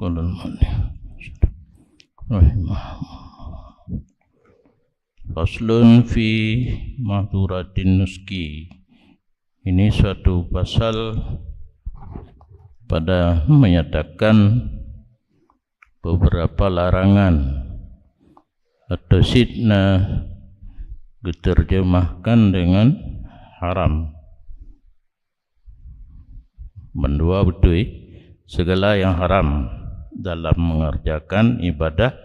qala al-mu'allif rahimahullah. Faslun fi mahduratin nuski. Ini suatu pasal pada menyatakan beberapa larangan atau sidna diterjemahkan dengan haram. Mendua betul segala yang haram dalam mengerjakan ibadah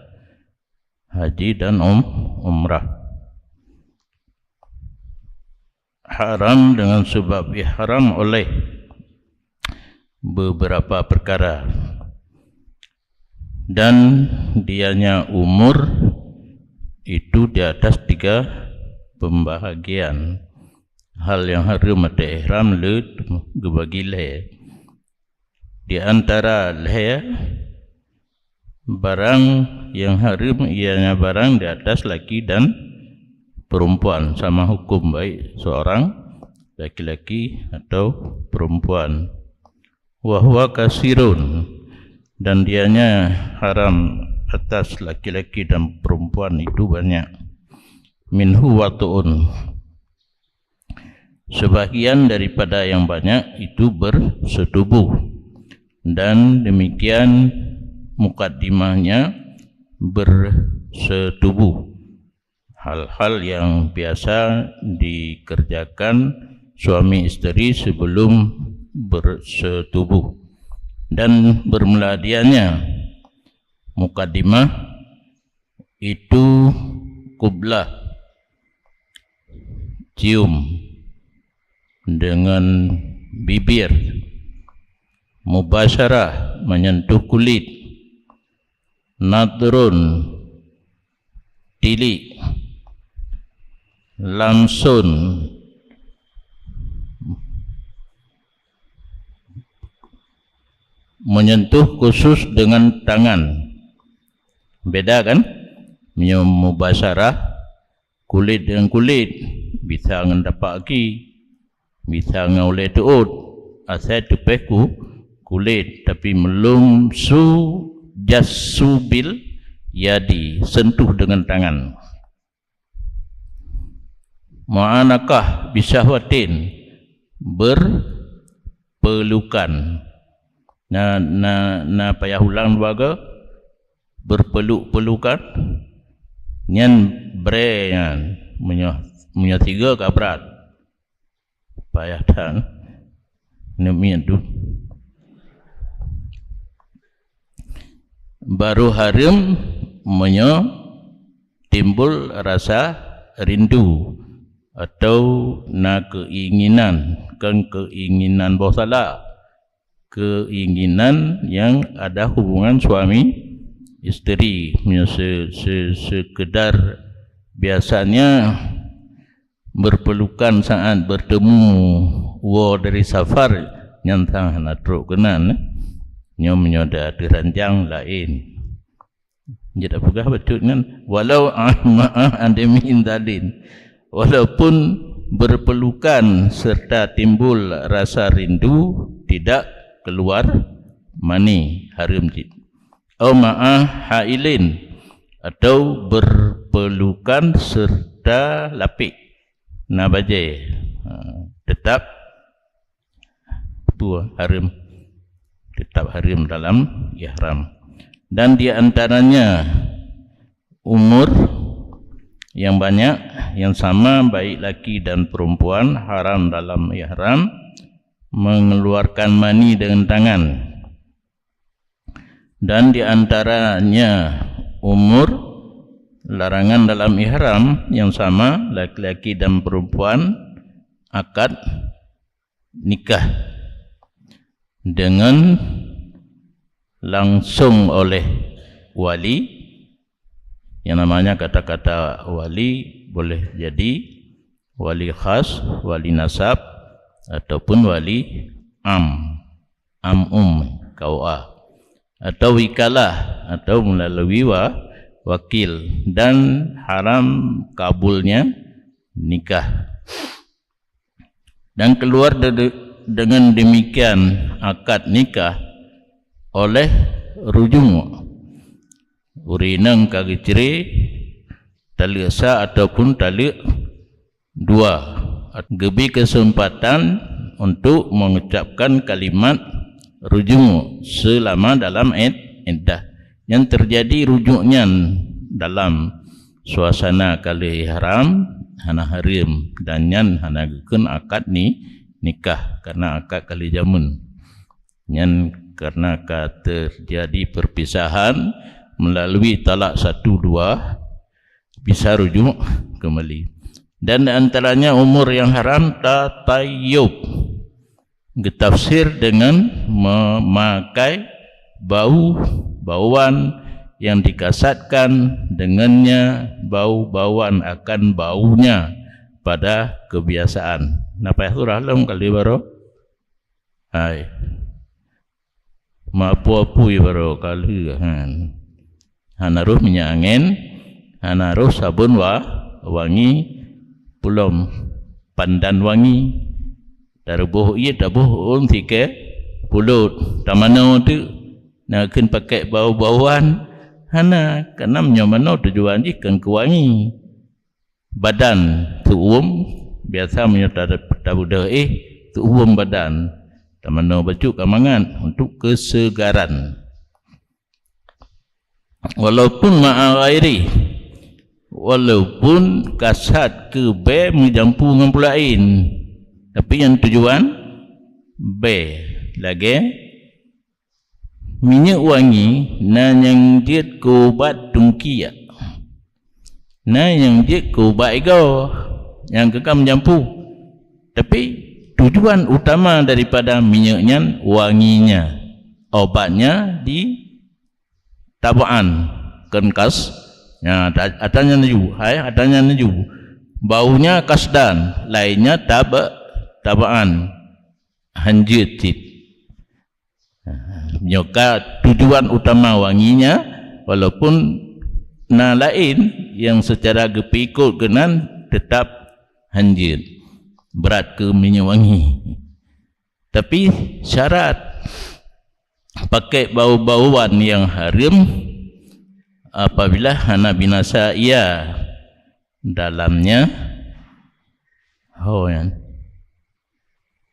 haji dan umrah. Haram dengan sebab ihram oleh beberapa perkara, dan dianya umur itu di atas 3 pembahagian. Hal yang haram atau ihram le dibagi le. Di antara le barang yang haram ianya barang di atas laki dan perempuan, sama hukum baik seorang laki-laki atau perempuan. Wa huwa kasirun, dan dianya haram atas laki-laki dan perempuan itu banyak. Minhu watu'un, sebahagian daripada yang banyak itu bersetubuh, dan demikian mukaddimahnya bersetubuh. Hal-hal yang biasa dikerjakan suami isteri sebelum bersetubuh. Dan bermula dianya mukaddimah itu qublah, cium dengan bibir, mubasyarah, menyentuh kulit, nadrun, tilik, lamsun, menyentuh khusus dengan tangan. Beda kan? Mubasyarah kulit dengan kulit, bisa ngendapak lagi, bisa ngoleh tuut, asal tepeku kulit, tapi melum su jasubil yadi, sentuh dengan tangan. Mu'anakah bisyahwatin, berpelukan. Na payah ulang baga, berpeluk-pelukan. Nyan bre nyan punya 3 kabrat. Payah tan. Nemian tu. Baru haram timbul rasa rindu atau keinginan, kan keinginan bawasala, keinginan yang ada hubungan suami isteri. Sekedar biasanya berpelukan saat bertemu dari safar, nyantang natruk kenan menyoda diranjang lain. Jadi apakah betul kan? Walau ma'ah andemin dalin, walaupun berpelukan serta timbul rasa rindu, tidak keluar mani, haram jid. Au ma'ah hailin, atau berpelukan serta lapik nabaje, tetap haram, tetap haram dalam ihram. Dan di antaranya umur yang banyak, yang sama baik laki dan perempuan, haram dalam ihram mengeluarkan mani dengan tangan. Dan di antaranya umur, larangan dalam ihram yang sama laki-laki dan perempuan akad nikah dengan langsung oleh wali. Yang namanya kata-kata wali boleh jadi wali khas, wali nasab, ataupun wali KUA, atau wikalah, atau melalui wakil. Dan haram kabulnya nikah. Dan keluar dengan demikian akad nikah oleh rujung urinang kaki ciri tali asa ataupun tali dua. Gebi kesempatan untuk mengucapkan kalimat rujung selama dalam iddah. Yang terjadi rujuknya dalam suasana kali ihram hana harim dan yang hana gekun akad nikah karena akad kali jamun. Yang karena terjadi perpisahan melalui talak 1, 2 bisa rujuk kembali. Dan antaranya umur yang haram tatayub, ditafsir dengan memakai bauan yang dikasatkan dengannya bauan akan baunya pada kebiasaan. Napa surah lam kali baru? Hai. Mapu-apu baru kali kan. Hanaruh minyak angin, hanaruh sabun wangi, belum pandan wangi. Dari boh ia dah boh ke pulut. Tamano tu nak kena pakai bau-bauan. Hana kena menyamano tujuan ikan kewangi. Badan tu biasa menyertai tabudah tu badan. Tamano baju kamangan untuk kesegaran. Walaupun ma'aghairi, walaupun kasat ke B menjampu dengan pula lain, tapi yang tujuan B lagi minyak wangi na yang dia kubat tungkia, na yang dia kubat ego yang kekam menjampu, tapi tujuan utama daripada minyaknya wanginya, obatnya di tabaan kenkas ya, adanya naju adanya naju baunya kasdan, lainnya tabaan hanjitit. Nyoka tujuan utama wanginya, walaupun na lain yang secara gepikut kenan tetap hanjit berat ke minyak wangi, tapi syarat pakai bau-bauan yang haram apabila hana binasa ia dalamnya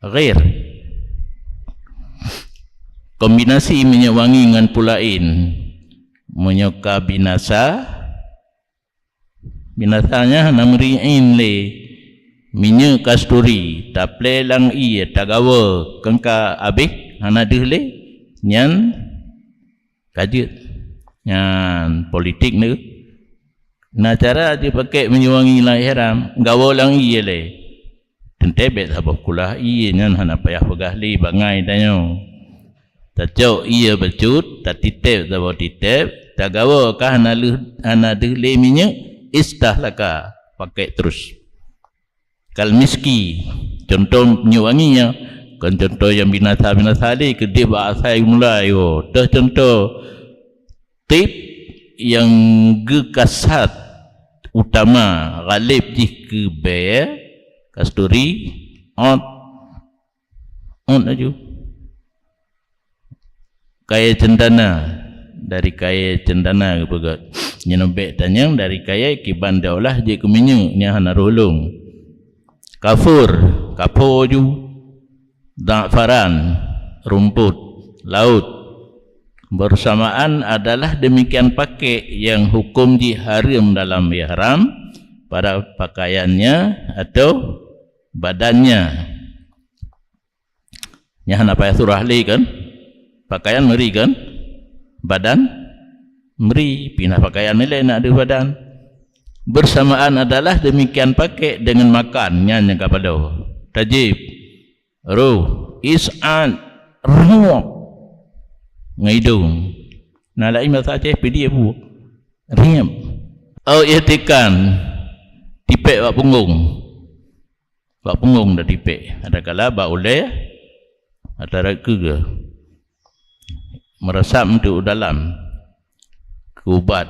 ghair kombinasi minyak wangi dengan pulain menyoka binasanya hana meri'in le minyak kasturi taple lang iya tagawa kengka abih hana dehle nyan kajet nyan politik ni na cara dia pakai menyuangi lah ihram gawa lang iya le tentebet sabab kulah iya nyan hana payah pegahli bangai danyo tacau iya becut tak titep sabab titep tak gawa kah hana dehle minyak istah laka pakai terus kal miski contoh menyuanginya kan contoh yang binasa ni kedip asai mulai dah contoh tip yang gekasat utama galib di ke bayar kasturi on aju kaya cendana dari kaya cendana kepegat nyenobek tanyang dari kaya kiban daulah je keminyak ni hana rolong kafur kapoju za'faran rumput laut bersamaan adalah demikian pakai yang hukum diharam dalam ihram pada pakaiannya atau badannya. Yang nak payah surah li kan pakaian meri kan badan meri pindah pakaian ni lain nak ada badan bersamaan adalah demikian pakai dengan makannya yang kepada tajib ruh is'an ruh ngidung nalai masa Aceh pedi abu riam au ihtikan tipek bak punggung dah tipek ada kala bak oleh ada ke meresap untuk dalam ubat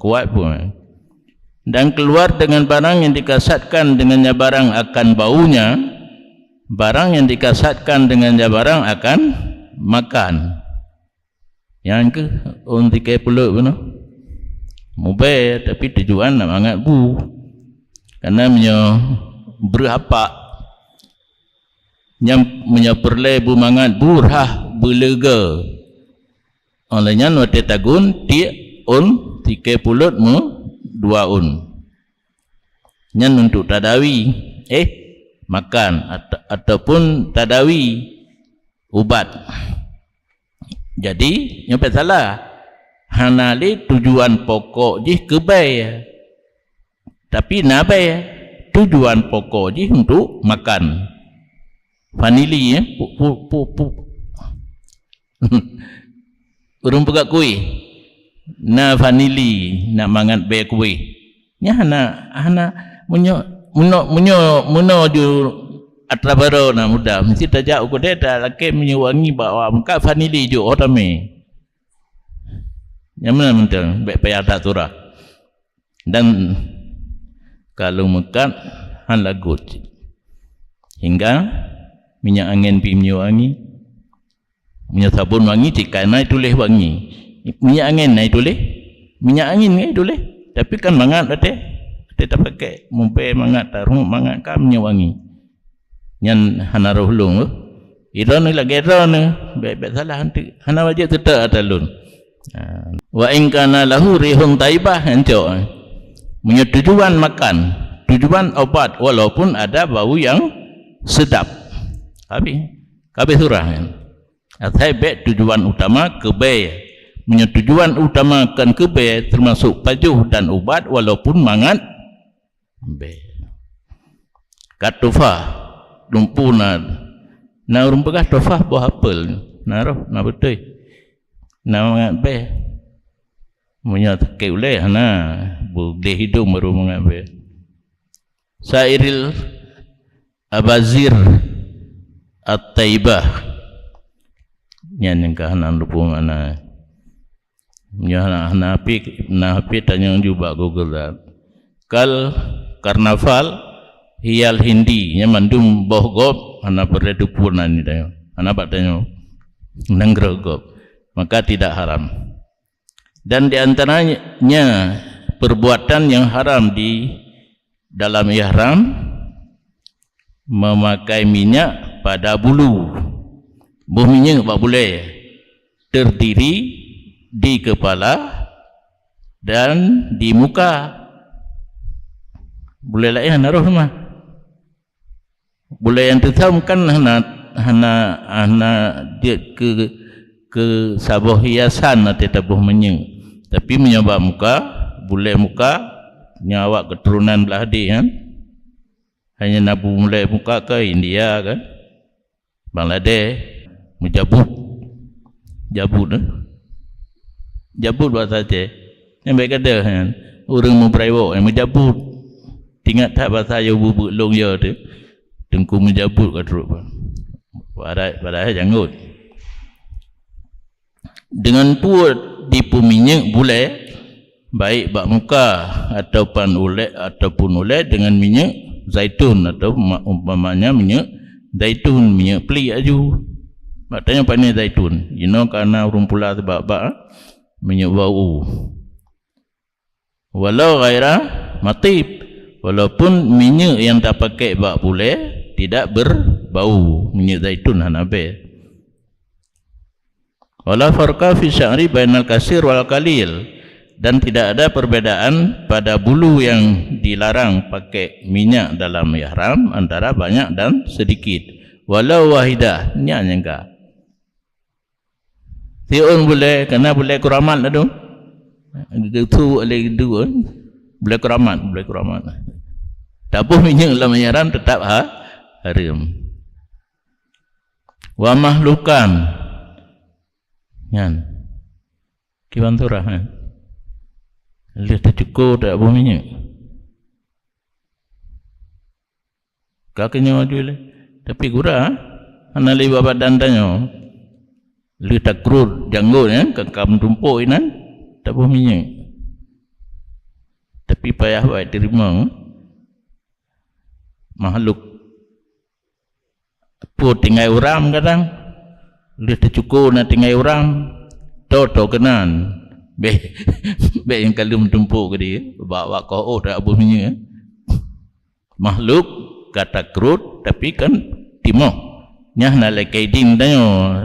kuat pun dan keluar dengan barang yang dikasatkan dengannya barang akan baunya. Barang yang dikasatkan dengannya barang akan makan. Yang ke on 30 benar. Mobile tapi tujuan nak mangat bu. Karena berapa yang perle bu mangat burah belega. Olehnya wate tagun ti on 30 mu 2 un. Nyan untuk tadawi makan ataupun tadawi ubat. Jadi nyampe salah. Hanali tujuan pokok je kebai. Tapi nabai tujuan pokok je untuk makan. Vanili urung pegak kuih. Na vanili nak mangat be kuih. Nya hana munyo ju atrabaro na muda mesti tajak uko deta lake menyewangi bawa muka vanili ju otame. Yang mana mental baik payah tak turah. Dan kalau makan han lagut hingga minyak angin pi wangi, minyak sabun wangi, tikai naik tulis wangi, minyak angin naik tulis, minyak angin naik tulis. Tapi kan mangat ada, tak pakai mumpai mangat taruh mangat kan minyak wangi. Yang hana rohlung, iron lagi iron, baik salah nanti hana wajib tetap atalun. Wa in kana lahu rihun taibah enco. Punya tujuan makan, tujuan obat walaupun ada bau yang sedap. Habis surah kan. Atai bet tujuan utama kebaya. Punya tujuan utama kan kebaya termasuk pajuh dan ubat walaupun mangat be. Katufah lumpuna. Na rumpah tufah buah apel. Naroh na betul. Na mangat be. Punya tekek uleh na boleh hidung baru mangat be. Sairil abazir at-taibah yang kahanan lupa mana napi tanya juga Google dah. Kal karnaval hial hindi yang mandum bohgop anak berdupurna ni dah anak batanya nanggrogop maka tidak haram. Dan di antaranya perbuatan yang haram di dalam ihram memakai minyak pada bulu. Minyak tak boleh terdiri di kepala dan di muka. Boleh lah yang naruh mah. Boleh yang tersam kan hana dia ke sabah hiasan atau tabuh minyak. Tapi menyabak muka, boleh muka nyawa keturunan belah dia kan. Hanya nabu mulai muka ke India kan, Bangladesh, menjabut, jabut bahasa Aceh. Yang baik kata kan, orang memperayau yang menjabut. Tingat tak bahasa yang bubuk long ya tu, tengku menjabut kat teruk. Padahal janggut. Dengan puut dipu minyak boleh, baik bak muka ataupun oleh dengan minyak zaitun atau umpamanya minyak zaitun, minyak peli aju. Maknanya pakai zaitun. Karena rumpula sebab minyak bau. Walau ghaira matib, walaupun minyak yang tak pakai bak boleh tidak berbau, minyak zaitun hanabe. Wala farqa fi sya'ri bainal kasir wal qalil, dan tidak ada perbedaan pada bulu yang dilarang pakai minyak dalam ihram antara banyak dan sedikit. Walau wahidah, ni hanya tiun boleh, kerana boleh kuramat lah tu. Itu oleh dua, boleh kuramat. Tabuh minyak dalam ihram tetap haram. Wa mahlukan, kan? Kiban turah kan? Lihat cukup tak buah minyak. Kakinya maju le. Tapi gura, anak lewat badan tanya. Lihat tak kerut janggut kan? Kakam tumpuk inan, tak buah minyak. Tapi payah buat terima. Makhluk. Apa tinggal orang kadang. Lihat cukup nak tinggal orang. to kenan be yang kalum tumpuk ke dia bawa kau tak abuhnya makhluk kata krut tapi kan timo nyah na lekai din danyo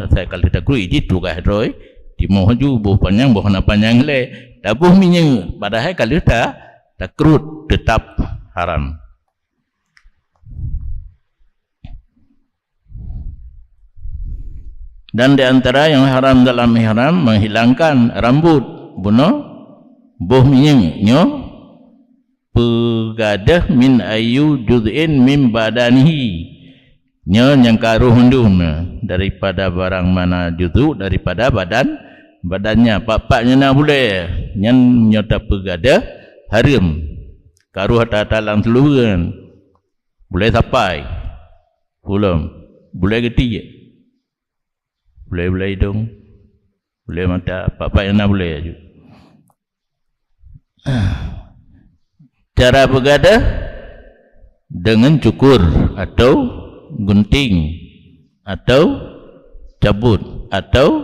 saya kalau tak krut itu kah roy timo ju boh panjang boh na panjang le tabuh minyak padahal kalau tak krut tetap haram. Dan di antara yang haram dalam ihram menghilangkan rambut, bunuh, boh minyaknya, pegadah min ayu juz'in min badanihi, nya yang karuh hundun daripada barang mana juzu daripada badannya, papaknya nak boleh, yang nyata pegadah haram, karuh talang seluruhan, boleh sampai, belum, boleh ketiga. Boleh hidung, boleh mata, apa-apa yang nak boleh juga. Cara begadah dengan cukur atau gunting atau cabut atau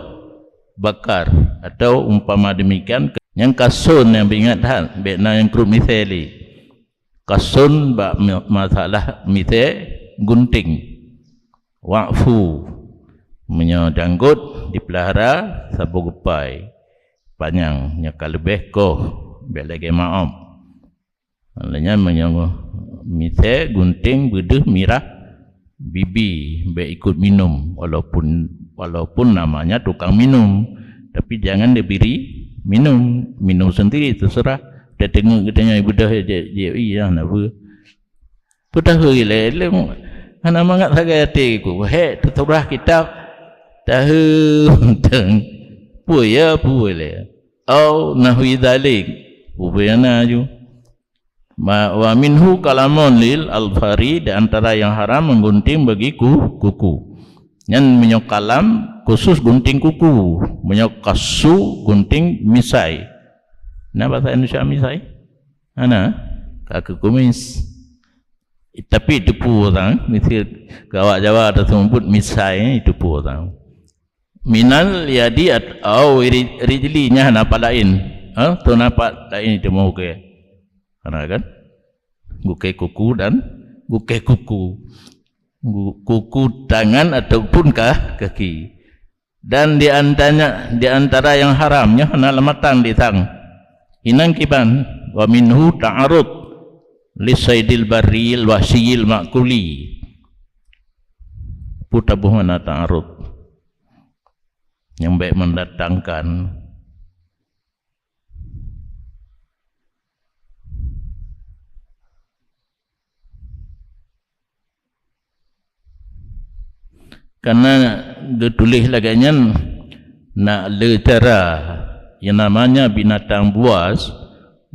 bakar atau umpama demikian yang kasun yang ingat hal bekna yang krut misali kasun bak masalah misal gunting waqfu menyodanggut dipelihara sabu gupai panjang nyaka lebih koh belagi maaf alanya menyangguh misal gunting beduh mirah bibi be ikut minum walaupun namanya tukang minum tapi jangan diberi minum sendiri terserah dia tengok katanya ibu dah dia iya nak apa pudah le ana mangat sagai hati ku he tersurah kitab tahu teng puya le au nahwi dzalik ubena ju wa minhu kalamun lil alfari di antara yang haram menggunting bagi kuku yang menyok kalam khusus gunting kuku menyok kasu gunting misai nah bahasa Indonesia misai ana kaki kumis tapi itu orang misal gawak Jawa ada sebut misai itu orang minal yadi atau rijlinya napa lain tu napa lain itu mau ke karena kan bukai kuku dan bukai kuku tangan ataupun kaki dan di antara yang haramnya hana lematan di tang inang kiban wa minhu ta'arud lisaidil barril wasiyil makuli putabuhana ta'arud yang baik mendatangkan karena ditulis laganya nak lecara yang namanya binatang buas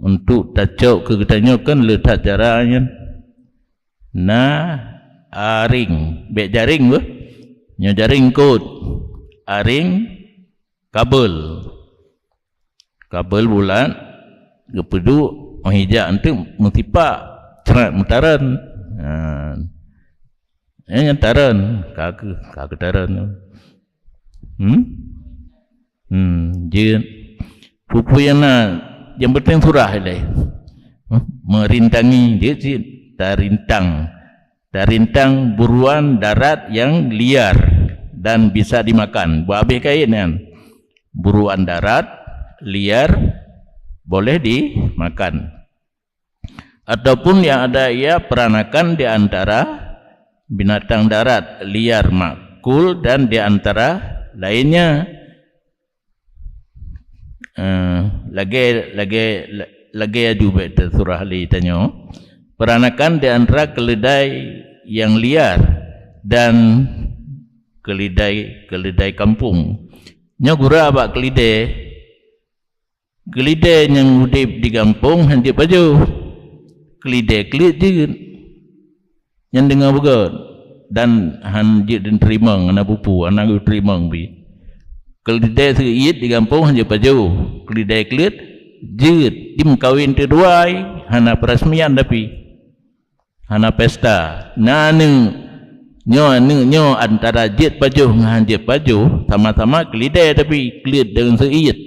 untuk tacok ke katanya kan letak caranya aring bek jaring ke nya jaring kot aring kabel bulan kepedu menghijak nanti mentipak cerat mutaran yang taran kaki taran je pupu yang penting surah le merintangi dia tarintang buruan darat yang liar dan bisa dimakan buah habis kain kan buruan darat liar boleh dimakan ataupun yang ada ia peranakan di antara binatang darat liar makul dan di antara lainnya lagi adu betul surah li tanya peranakan di antara keledai yang liar dan keledai kampung nyagura abak keledai yang udip di kampung hendak baju keledai je yang dengar begat dan hanjit dan terima anak pupu anak terima bi keledai seiyit di kampung hendak baju keledai je dim kawin terduai hana perasmian tapi hana pesta nanu nyo antara jet baju dengan jet baju sama-sama kelidai tapi kelid dengan seiyat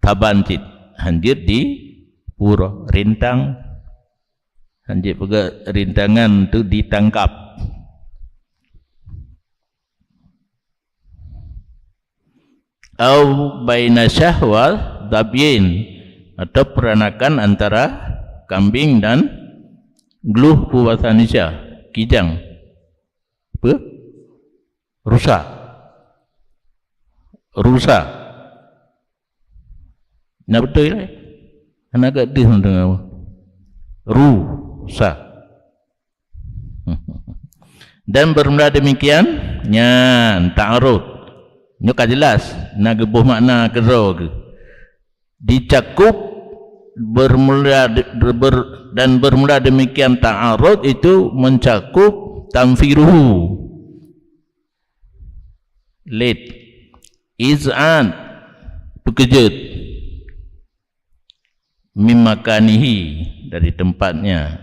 taban cit hanjit di pura rintang hanjit juga rintangan tu ditangkap au baina syahwal dabyin atau peranakan antara kambing dan gluh puwasanisya kijang apa? Rusa nak betul lah anak agak dia dengar apa rusa dan bermula demikian nyan ta'arud nyo kan jelas nak gebuh makna kero ke dicakup bermula dan bermula demikian ta'arud itu mencakup tamfiruhu late iz'an berkejut mimakanihi dari tempatnya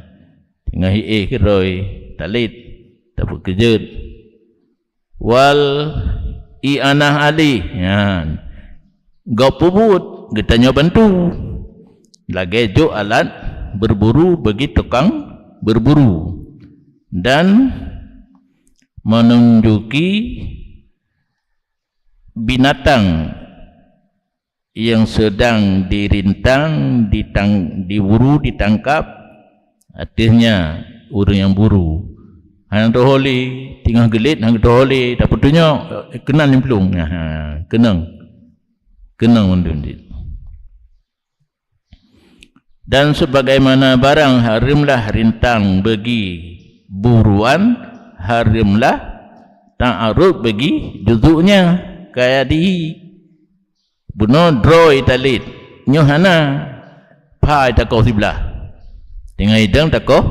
tengah keroi tak late tak berkejut wal i'anah alih ya gopubut getanya bantu lagi jo alat berburu bagi tukang berburu dan menunjuki binatang yang sedang dirintang, diburu, ditangkap artinya orang yang buru hang doholi tinggal gelit hang doholi dapat tunjuk kenal ni pelung kenang mendundit dan sebagaimana barang harimlah rintang bagi buruan harimlah ta'arud bagi juzuknya kaya di buno droi talit nyohana pai takoh sebelah dengan hidang takoh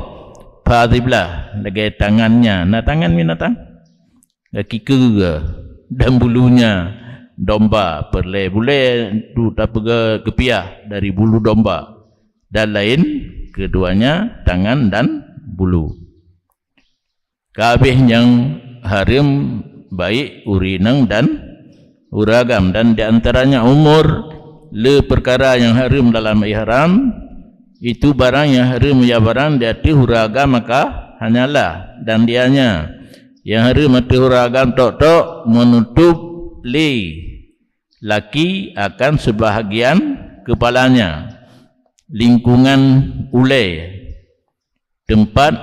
pai sebelah lagi tangannya tangan binatang kaki ke dan bulunya domba perle bule tu tak pega kepiah dari bulu domba dan lain keduanya tangan dan bulu kabeh yang harim baik urinang dan uragam dan diantaranya umur le perkara yang harim dalam ihram itu barang yang harim ya barang diarti uragam maka hanyalah dan dianya yang harim arti uragam tok menutup li laki akan sebahagian kepalanya lingkungan ulai tempat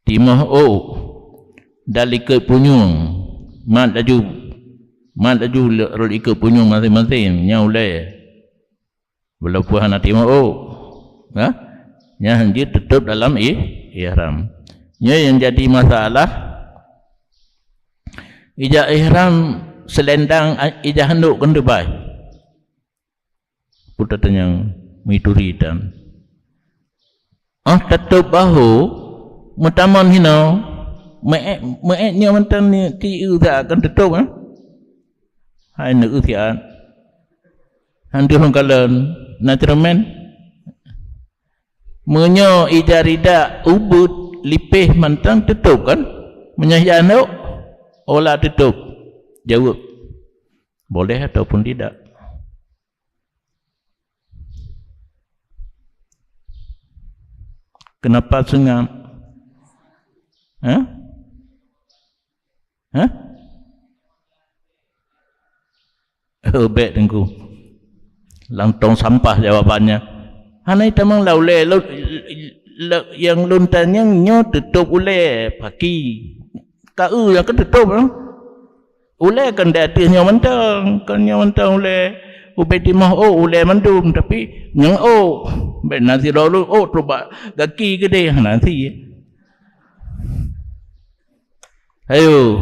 timah dan ikat punyung mat laju rol ikat punyung masing-masing nya ulai walaupun hana timah nya hanjir tetap dalam ihram nya yang jadi masalah ijah ihram selendang ijah handuk kendebai putar yang mituri dan tetap bahu mutaman hino nya mantan ni ti uza akan tetap hai nak usian handu hongkalan naturalmen menyo ijarida ubud lipih mantan tetap kan menyahyanuk olah tetap jawab boleh ataupun tidak kenapa sengam bet tengku langtong sampah jawabannya hanai tamang laule yang luntannya nyo tutup ule paki kau yang ketutup ule kan dati nyo mentang kan nyo mentang ule ubeti mah ule mandum tapi nyang ben nasi lalu coba kaki gede nasi ayo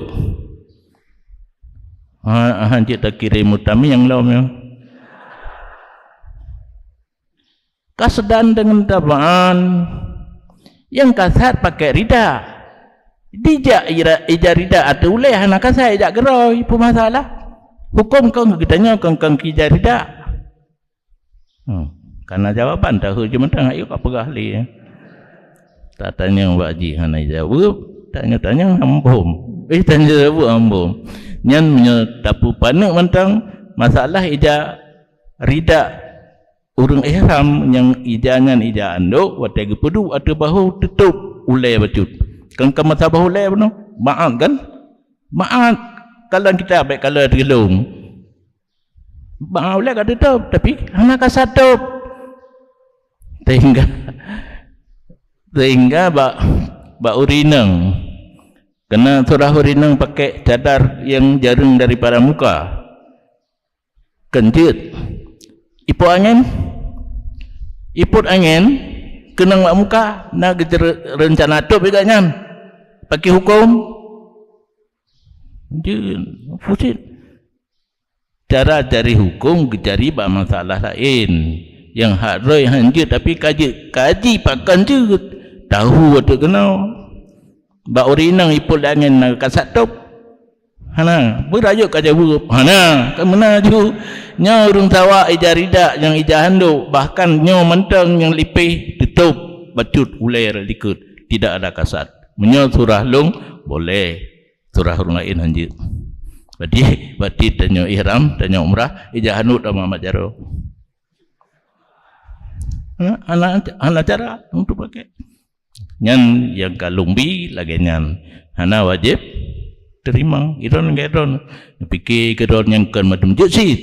hanjit tak kirim utami yang laum kasedan dengan tabaan yang kasat pakai rida dijak ija rida atau uleh anak kasat ijak geroi apa masalah hukum kau kitanya kau ija rida karena jawaban tahu cuma tengah yuk apa ahli tak tanya Pak Haji hana jawab tanya hambum. Tanya apa hambum. Nyan punya tapu panak mentang masalah ija rida urang ihram yang ijangan ija anduk watai gepedu atau bahu tutup ulai bacut. Kan masa bahu ulai benar. Maaf kan? Maaf kalau kita baik kalau gelung. Bahu ulai kan tutup tapi anak kasatup. Sehingga bak urinang kena surah urinang pakai cadar yang jaring daripada muka kenjut iput angin kena mak muka nak rencana tu begaknya pakai hukum fusit cara cari hukum cari bak masalah lain yang hak roy hanjut tapi kaji pakan je tahu waktu kena bak urinang ipul angin nak kasat top hana berajuk kaja burup hana kan mana ju nya urang tawa ija rida yang ija handuk bahkan nya mentang yang lipih tutup bacut ulai likut tidak ada kasat menyo surah lung boleh surah urang lain hanjut berarti tanya ihram tanya umrah ija handuk sama Muhammad Jaro hana cara untuk pakai nyan yang kalumbi lagi nyan hana wajib terima iron fikir keron yang kan macam jesit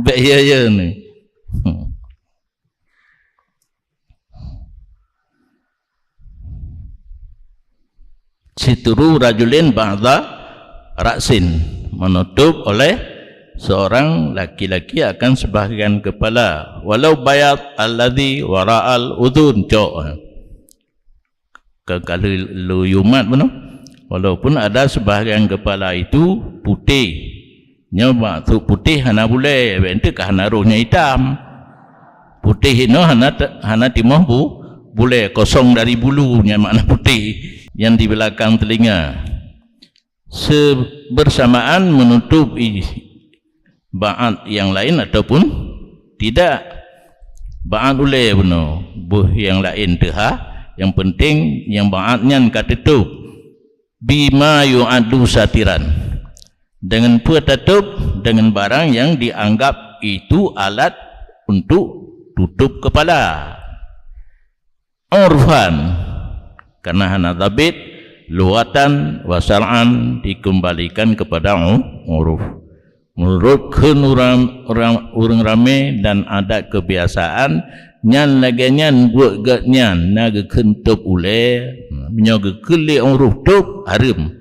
bahaya ni situru rajulin ba'da raksin menutup oleh seorang laki-laki akan sebahagian kepala walau bayat alladhi wara'al udhun kalau luyumat benar walaupun ada sebahagian kepala itu putih maksud putih hana boleh bentuk hana rohnya hitam putih itu hana timah boleh kosong dari bulunya makna putih yang di belakang telinga bersamaan menutup ba'at yang lain ataupun tidak ba'at ulai benar buh yang lain tehah yang penting yang ba'atnya kata tutup bima yu'adu satiran dengan tutup dengan barang yang dianggap itu alat untuk tutup kepala urfan karena hana dhabit lughatan wa syar'an dikembalikan kepada uruf menurut orang ramai dan adat kebiasaan nyan lagi nyan buat gak nyan naga kentup ule menyaga keli uruf tup harim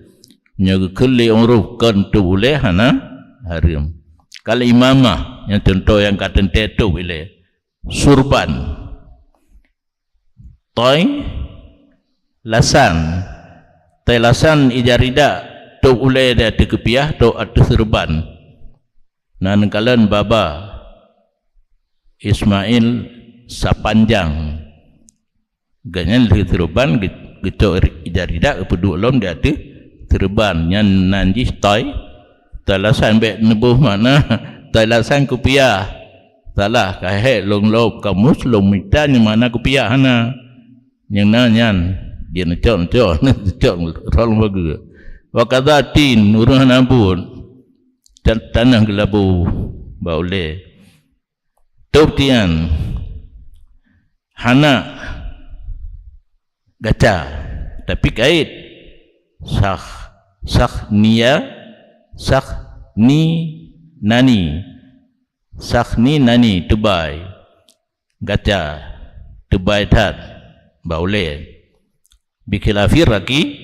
menyaga keli uruf kentup ule hana harim kalau imamah yang contoh yang kata tetup ule surban toy lasan toy lasan ijarida tup ule dia kepiah tup atu surban nan kalan baba Ismail sapanjang ganyan li terban gitu ijarida peduk lom dia tu terban nyan nanji toy talasan be nebuh mana talasan kupiah salah kahe long lob kamus long mitan mana kupiah hana yang nanyan dia necon rol bagu wa kadatin urang nabun tanah gelabu baule toptian hana gaca tapi kait ni nani tubai gaca tubai tat baule bikhilafir lagi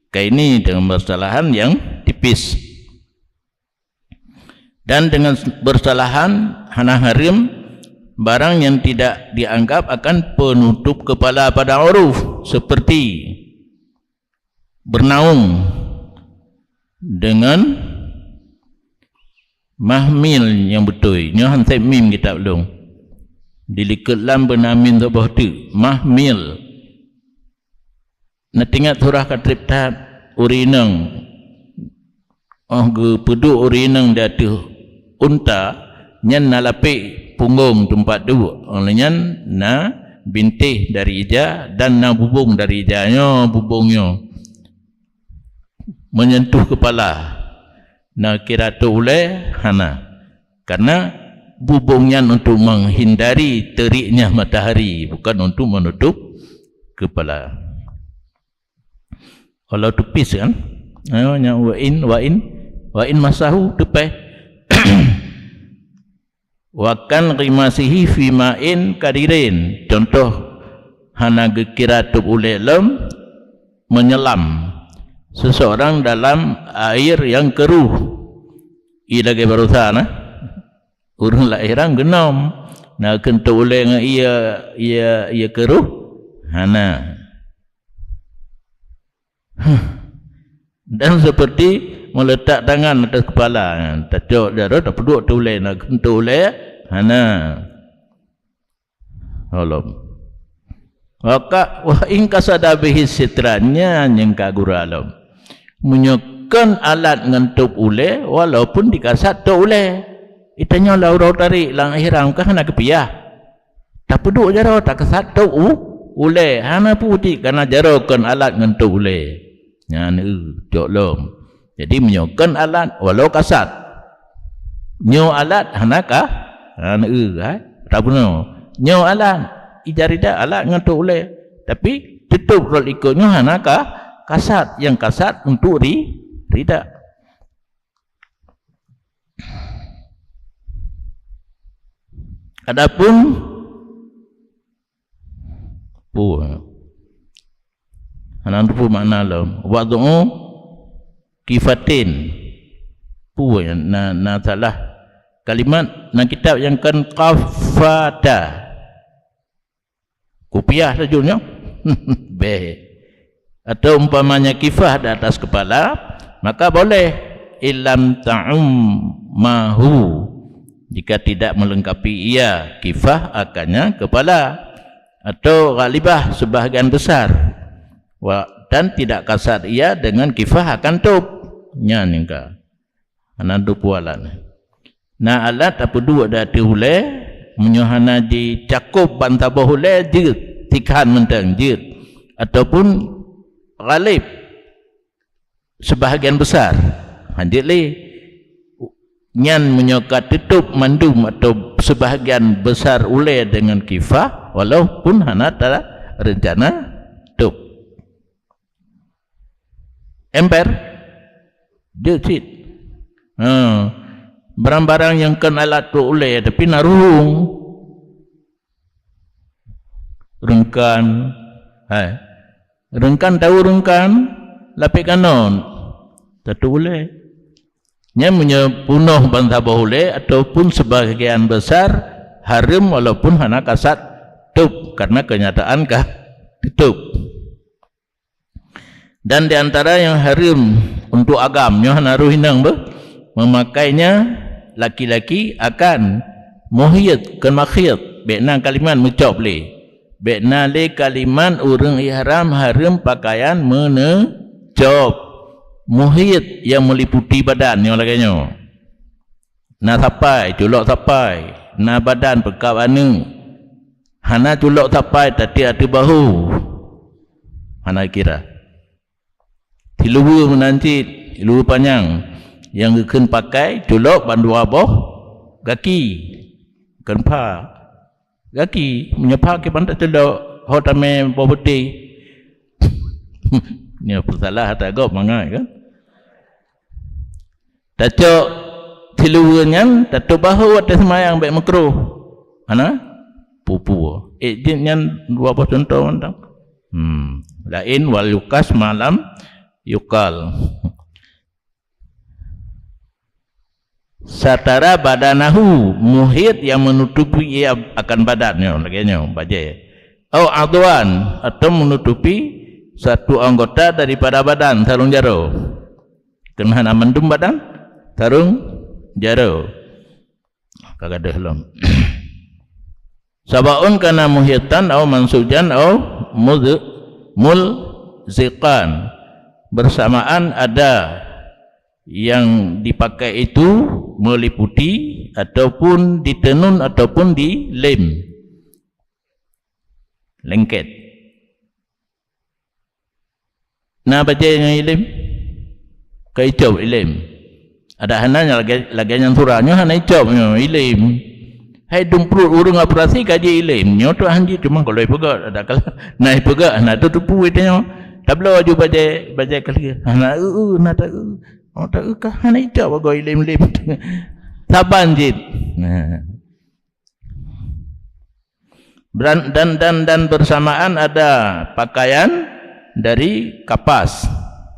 kaini dengan persalahan yang tipis dan dengan bersalahan hana harim barang yang tidak dianggap akan penutup kepala pada uruf seperti bernaung dengan mahmil yang betul nyahan saya mim kita belum dilikat lam benamin sabah tu mahmil nak tingat surah katriptat urinang peduk urinang dia tu unta nyan nalapi punggung tempat tu olehnya na bintih dari ija dan na bubung dari ijanya, bubungnya menyentuh kepala. Na kira tu ule hana. Karena bubungnya untuk menghindari teriknya matahari, bukan untuk menutup kepala. Kalau tupis kan, namanya wa in masahu tupai. Wakan rimasihi fi ma'in kadirin. Contoh hana gekira tu ule lem menyelam seseorang dalam air yang keruh. Ida ke barusan urang lahiran genom. Na kentu ule nga ia keruh. Hana. Dan seperti meletak tangan atas kepala, tak cok darah, tak peduk tulai, nak tulai, hana. Alam. Waka wah ingka sadabihi sitrannya yang kagura alam. Menyekan alat ngentup ule, walaupun dikasat tu ule. Itanya laurau tarik lang hiram kah nak kepiah. Tak peduk darah, tak kasat tu ule, hana putih karena jarakan alat ngentup ule. Yang cok lom. Jadi menyokan alat walau kasat. Nyo alat hanakah? Tak benar. Nyo alat ijarida alat ngantuk oleh. Tapi tutup rol ikutnya hanakah? Kasat. Yang kasat untuk rida. Adapun hanantu makna lam. Wadu'u kifatin na salah kalimat na kitab yang kan qafata kupiah sajulnya be atau umpamanya kifah di atas kepala maka boleh ilam ta'um mahu jika tidak melengkapi ia kifah akannya kepala atau ghalibah sebahagian besar dan tidak kasar ia dengan kifah akan tup nyan ingka anandu pualan na alat apa dua dah diule menyohana dicakup bantabah ule jid tikhan mentang jid ataupun ghalib sebahagian besar hanjit li nyan menyokat tutup mandum atau sebahagian besar ule dengan kifah walaupun hana tak rencana tup ember jecit barang-barang yang kan alat tu oleh tapi narung rengkan rengkan tahu rengkan lapik kanon tak oleh nya menyepunuh bantabah oleh ataupun sebahagian besar haram walaupun hana kasat tup karena kenyataan kah tutup. Dan diantara yang haram untuk agamnya naruh hinang memakainya laki-laki akan muhiyat kan makhiyat bekna kalimat mengucap le bekna le kalimat urang ihram haram pakaian menecop muhiyat yang meliputi badan yang laganya na sapai culok sapai na badan perkawana hana culok sapai tadi ada bahu hana kira Tilubu menancit, tilubu panjang yang akan pakai culok bandu aboh kaki kenpa kaki menyepak ke pantat celok hotame boboti ni apa salah tak gop mangai kan tacok tilubu nyan tatu bahu atas semayang baik makruh ana pupu nyan dua apa contoh mantap lain wal yukas malam yukal satara badanahu muhit yang menutupi ia akan badannya laganya baje au adwan atau menutupi satu anggota daripada badan sarung jaro kena mendum badan sarung jaro kagak ada helm sabaun kana muhitan au mansujan au mulziqan bersamaan ada yang dipakai itu meliputi ataupun ditenun ataupun dilem lengket. Na baca dengan ilim, kaicau ilim. Ada hananya lagi yang surahnya hana icapnya ilim. Hai dumpru urung operasi kaji ilim. Nyo tu hanji cuma kalau ipuga ada kala naik puga na tu tupu itanya. Tablo aju baca kali. Na na ta oh ta ka hana icap go ilim. Saban jid. Dan bersamaan ada pakaian dari kapas.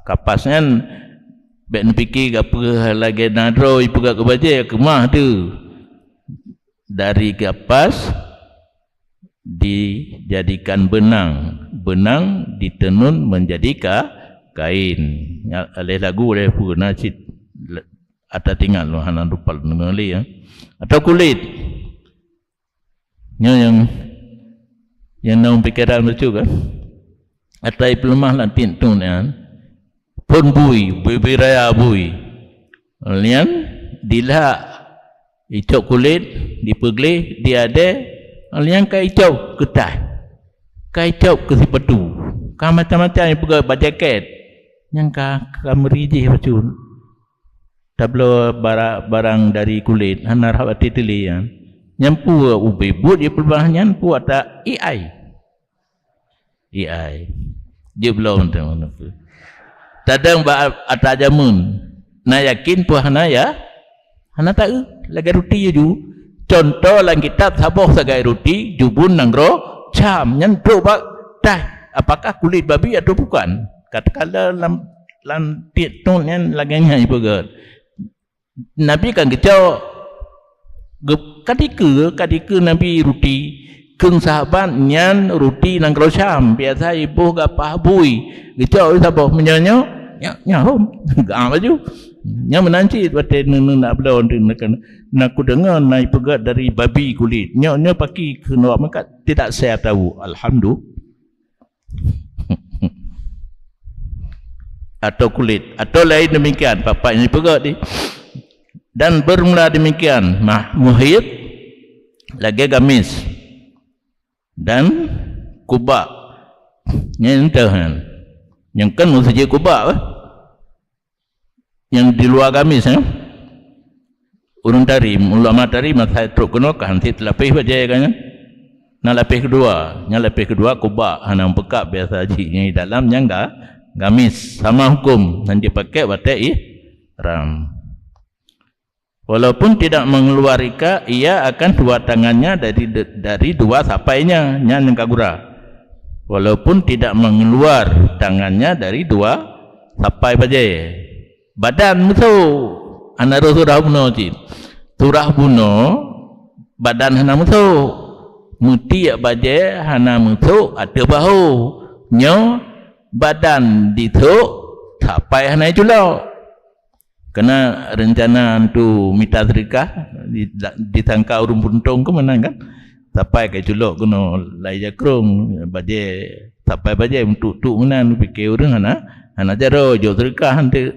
Kapasnya ben fikir apa lagi nadro ipu ke baca kemah tu. Dari kapas dijadikan benang ditenun menjadi kain. Oleh lagu oleh pun nacit ada tinggal lo hana rupal ngali ya. Atau kulit. Yang naung pikiran betul kan? Atai pelemah lantin tu kan? Pun bui raya bui. Lian dilah icok kulit dipegli dia ada lian kai icok ketah. Kai icok ke sipatu. Ka macam-macam yang pegak bajaket. Yang ka meriji betul. Tablo barang dari kulit hana rawat titili ya. Nyampu ubi but dia perbah nyampu ada AI dia belum tahu tadang ba ata jamun na yakin pu hana ya hana tahu lagi roti ju contoh lang kitab saboh sagai roti jubun nangro cam nyantu ba dah apakah kulit babi atau bukan katakanlah lam tietun yang laganya ibu god nabi kan kecau kadika Nabi ruti keng sahabat nyan ruti nang Syam biasa ibu gapah bui gitu saboh menyanyo nyahom gam baju nya menanci bate nak belon nak ku dengar naik pegat dari babi kulit nya paki kena maka tidak saya tahu alhamdulillah atau kulit atau lain demikian bapaknya pegat ni. Dan bermula demikian muhit lagi gamis dan kubak yang tahan yang kan mesti kubak yang di luar gamis urun tarim ulama tarim saya truk kena kanti lapis baca kan na lapis kedua kubak hanang pekak biasa haji yang di dalam yang gamis sama hukum nanti pakai batai ram. Walaupun tidak mengeluarkan, ia akan dua tangannya dari dua sapainya, yang kagura. Walaupun tidak mengeluar tangannya dari dua sapai baje. Badan musuh, anak surah buno cid. Surah buno, badan hana musuh. Muti baje hana musuh ada bahu. Nyo badan dituk sapai hana julau. Kena rencana untuk mita sedekah disangka urung puntung ke mana kan sampai ke julok kena lai jakrung baje sampai baje untuk tu mana fikir urang ana jaro jo sedekah hante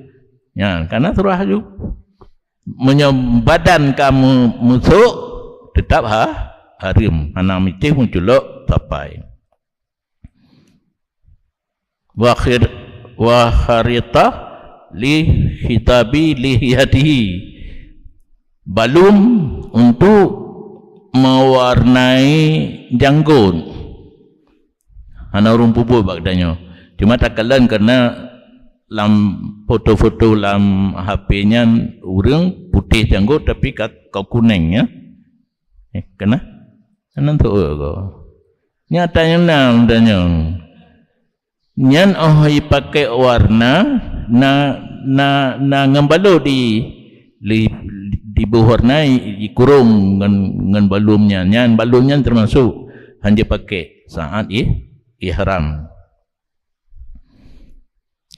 ya karena surah ju badan kamu musuh tetap harim ana mitih julok sampai wa kharita li hitabi lihiyatihi balum untuk mewarnai janggut hana urung pupu bagdanya cuma takalan karena lam foto-foto lam HP-nya urang putih janggut tapi kau kuning ya kena tu nyatanya nang danya nyan pakai warna na ngembalo di buhornai dikurung dengan balumnya nyan balumnya termasuk hanya pakai saat ihram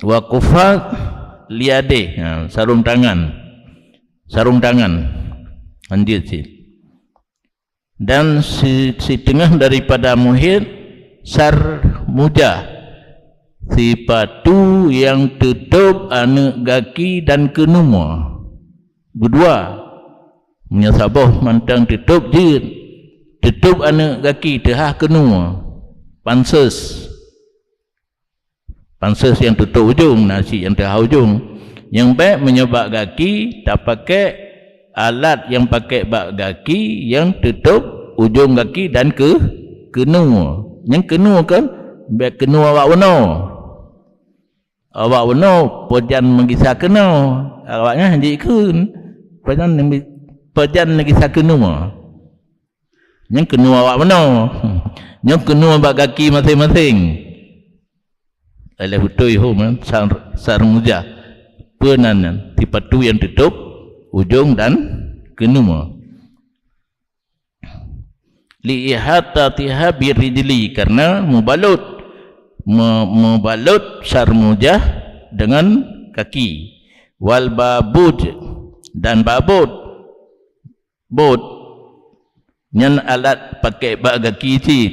wa kufat liade sarung tangan anjir sih dan si tengah daripada muhid sar mujah sepatu yang tutup anak kaki dan kenuma berdua menyasaboh mantang tutup anak kaki tehah kenuma pansus yang tutup ujung, nasi yang terhah ujung. Yang baik menyebab kaki tak pakai alat yang pakai bak kaki yang tutup ujung kaki dan kenua. Yang kenua kan biar kenua awak warna pojan mengisah kenua awaknya hanji kun pojan mengisah kenua. Yang kenua awak warna yang kenua bak kaki masing-masing oleh hutui hum sarmuja penanan tipatu yang tutup ujung dan kenua. Liihatatiha birijli, karena membalut sarmujah dengan kaki. Wal babuj, dan babut yang alat pakai bak kaki cik.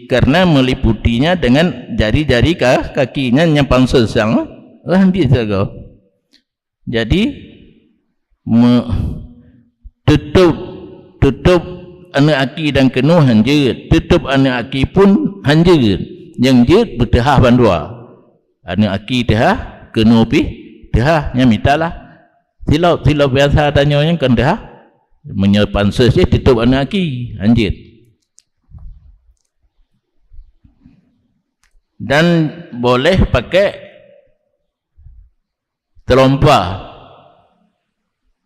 Karena meliputinya dengan jari-jari kakinya yang pansus yang dia jaga. Jadi tutup anak aki dan kenuh hanjir, tutup anak aki pun hanjir. Yang jir bertehah bandua. Anak aki tehah, kenuh pi tehah, yang mitalah. Silau biasa tanya yang kan tehah, menyepansus je tutup anak aki hanjir. Dan boleh pakai terompah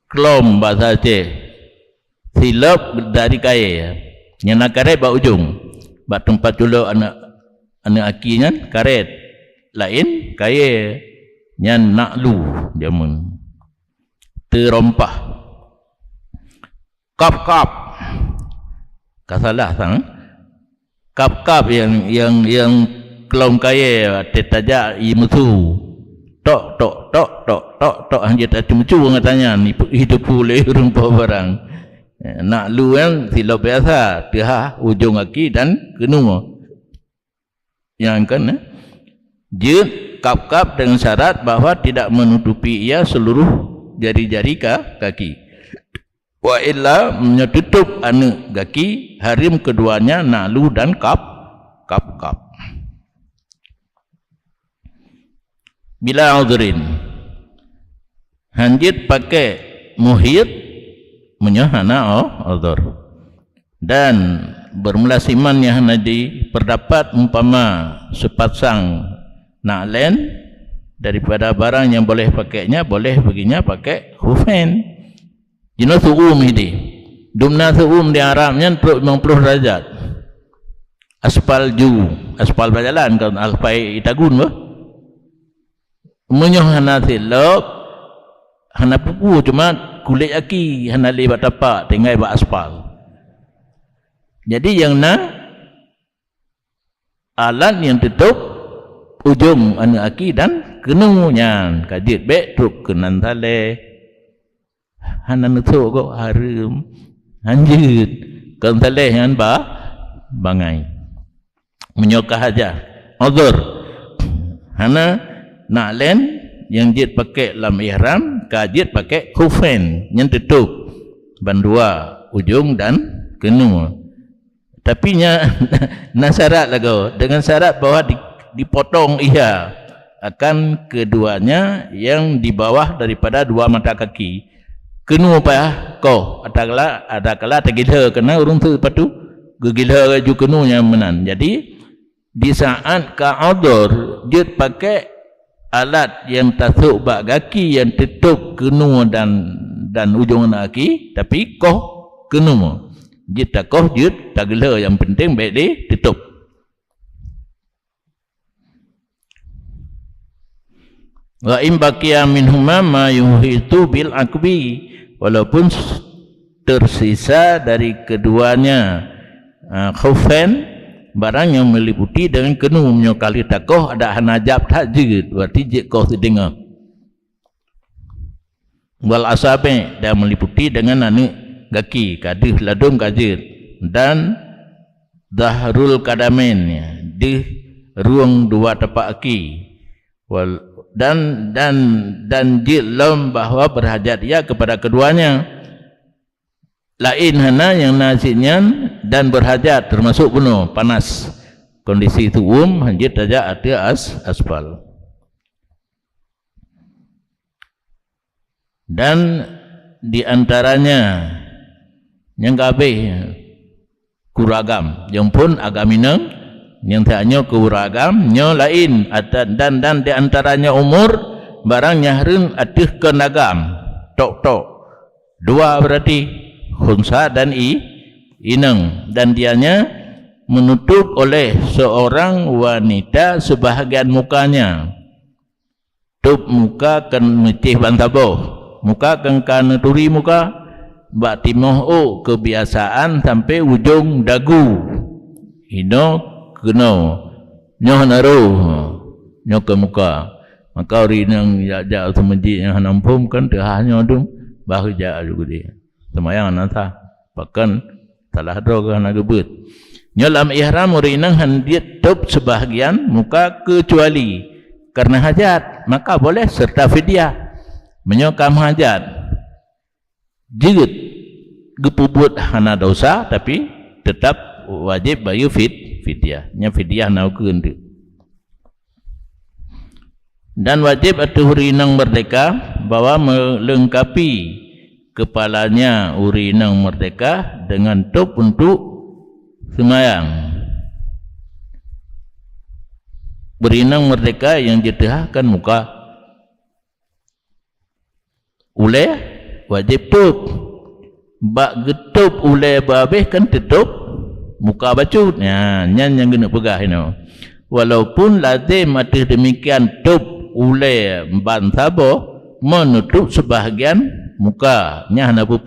klom bahasa Aceh, silap dari kain yang nak karet bak ujung, bak tempat dulu anak akinya karet lain kain yang nak lu jamun terompah kap kasalah sang kap yang kelom kaya tetajak imutu tok hanya tak cuma katanya ni hidup boleh rumpah barang nak lu yang silap biasa tehah ujung kaki dan kenua yang kan dia kap dengan syarat bahawa tidak menutupi ia seluruh jari-jari kaki. Wa illa menutup anak kaki harim keduanya nalu dan kap. Bila udhrin hanjit pakai muhid menyahana udhur dan bermulasiman yang di perdapat umpama sepasang na'len daripada barang yang boleh pakainya, boleh baginya pakai hufain jenis su'um ini dumna su'um di Arabnya 50 derajat aspal berjalan kan alpai itagun bah menyoh hana silap hana pupu cuma kulit aki hana libat tapak tinggal bak aspal. Jadi yang alat yang tutup ujung anak aki dan kenunya kajit bek truk kenan tale hana nutuk kok harum hanjit kan tale yang bangai menyokah aja uzur hana na'len yang jid pakai lam ihram, kajid pakai khufain yang tutup bandua ujung dan kenua. Tapi syarat lagi dengan syarat bahawa dipotong ia akan keduanya yang di bawah daripada dua mata kaki. Kenua payah kau ada kala tergila kena urung tu patu gegila ju kenunya menan. Jadi di saat ka'adur jid pakai alat yang tasuk bak kaki yang tutup kenua dan ujung kaki tapi koh kenua jid tak koh jid tak gila yang penting baik dia tutup. Wa im baqiya minhuma ma yuhitu bil akbi, walaupun tersisa dari keduanya khufain barang yang meliputi dengan kenumnya kali takoh ada hanajab tak jid berarti jid kau sedengar wal asabe dan meliputi dengan anak kaki kadih ladung kajir dan dahrul kadamen di ruang dua tapak kaki dan jid lam bahawa berhajat ia kepada keduanya lain hana yang nasinya dan berhajat termasuk penuh panas kondisi itu hanjit aja ada aspal. Dan di antaranya yang kabeh kuragam, yang pun agamineng yang taknya kuragam nya lain dan di antaranya umur barang nyahrun atih ke nagam tok dua berarti khunsa dan ineng, dan dianya menutup oleh seorang wanita sebahagian mukanya. Tutup muka kan mecih bantaboh, muka kan turi muka bak timoh kebiasaan sampai ujung dagu ino kena nyoh naruh nyoh ke muka, maka ori nang jauh semedi yang nampum kan tehahnya dum bahu jauh juga dia semayang nanta bahkan salah droga nak gebut nyolam ihram ori nang handiat tutup sebahagian muka kecuali karena hajat, maka boleh serta fidyah menyokam hajat jigit gepubut hana dosa tapi tetap wajib bayu fidyah nya fidyah naukeun teu. Dan wajib atuh urinang merdeka bahwa melengkapi kepalanya urinang merdeka dengan top untuk semayang. Berinang merdeka yang ditehahkan muka ule wajib tutup bak getup ule babeh kan tutup muka bacut yang kena pegah ini. Walaupun lazim atih demikian tutup ule bantabo menutup sebahagian muka nya hana apa.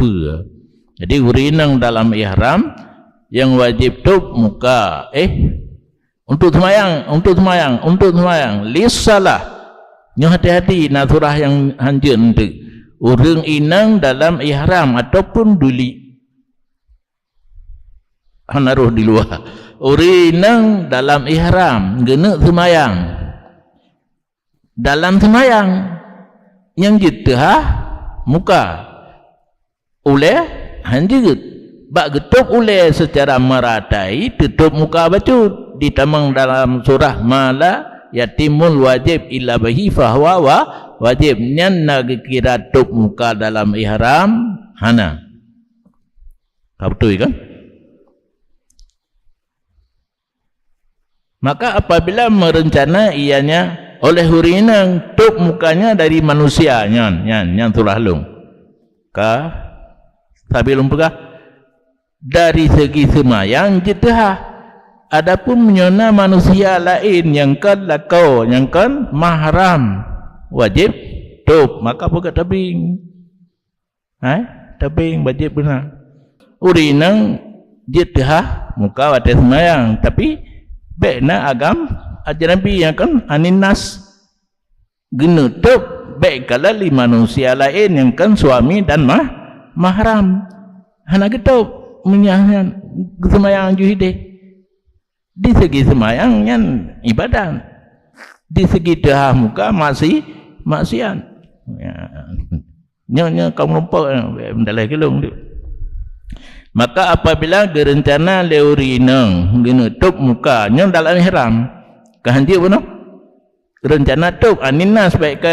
Jadi urinang dalam ihram yang wajib tutup muka untuk semayang lisalah nyo hati-hati naturah yang hanjeun teu urang inang dalam ihram ataupun duli hanaruh di luar urinang dalam ihram geuna semayang dalam semayang yang gitu muka oleh hanjeut bak getup oleh secara meratai tutup muka bacut ditamang dalam surah mala yatimul wajib illa bihi fahuwa wajib nyanna kira tutup muka dalam ihram hana betul kan. Maka apabila merencana ianya oleh hurinang tutup mukanya dari manusia nyan surah lung ka sabilum pegah dari segi semayang jitah. Adapun menyona manusia lain yang kan lakau yang kan mahram wajib tutup maka buka tabing tabing wajib benar urinang jitah muka wate semayang tapi baikna agam ajnabi yang kan aninas genutup baik kala li manusia lain yang kan suami dan mahram hana getup menyahan semayang juhide. Di segi semayang yang ibadah, di segi dahah muka masih maksiat. Nyonya kaum lupa mendalah gelung tu. Maka apabila gerencana leurinang genutup muka nyon dalam ihram, kehanti apa no? Rencana tup aninas baik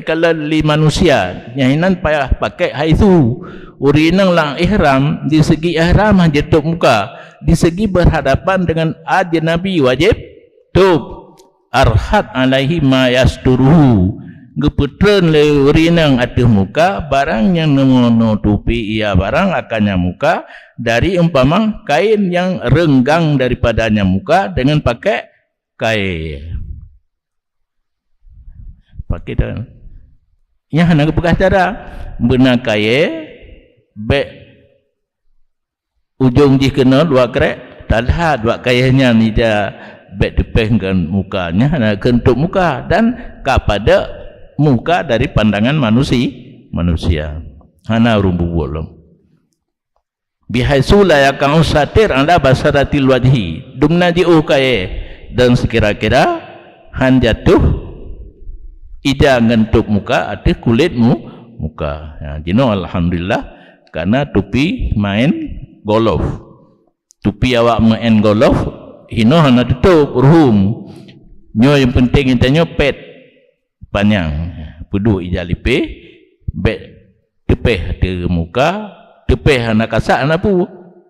kalau li manusia, nyahinan payah pakai haizu. Urinang lang ihram di segi ihram hanya tutup muka, di segi berhadapan dengan ajnabi wajib tutup arhat alaihi ma yasturuhu geputreun le urinang atuh muka barang yang menutupi ia barang akannya muka dari umpama kain yang renggang daripadanya muka dengan pakai kain dan nya hana bekas cara beuna kain be ujung ji kena dua krek talha dua kayahnya ni dia be depengkan mukanya hana kentuk muka dan kepada muka dari pandangan manusia hana rumbu bolong bihaisu la yakau satir ala basaratil wajhi dumna jiu kaye dan sekira-kira han jatuh ida ngentuk muka atau kulitmu muka ya dino alhamdulillah karena tupi main golf tupi awak main golf hino hana tutup urhum nyo yang penting intanyo pet panjang pudu ijalipe bet tepeh te muka tepeh hana kasak hana pu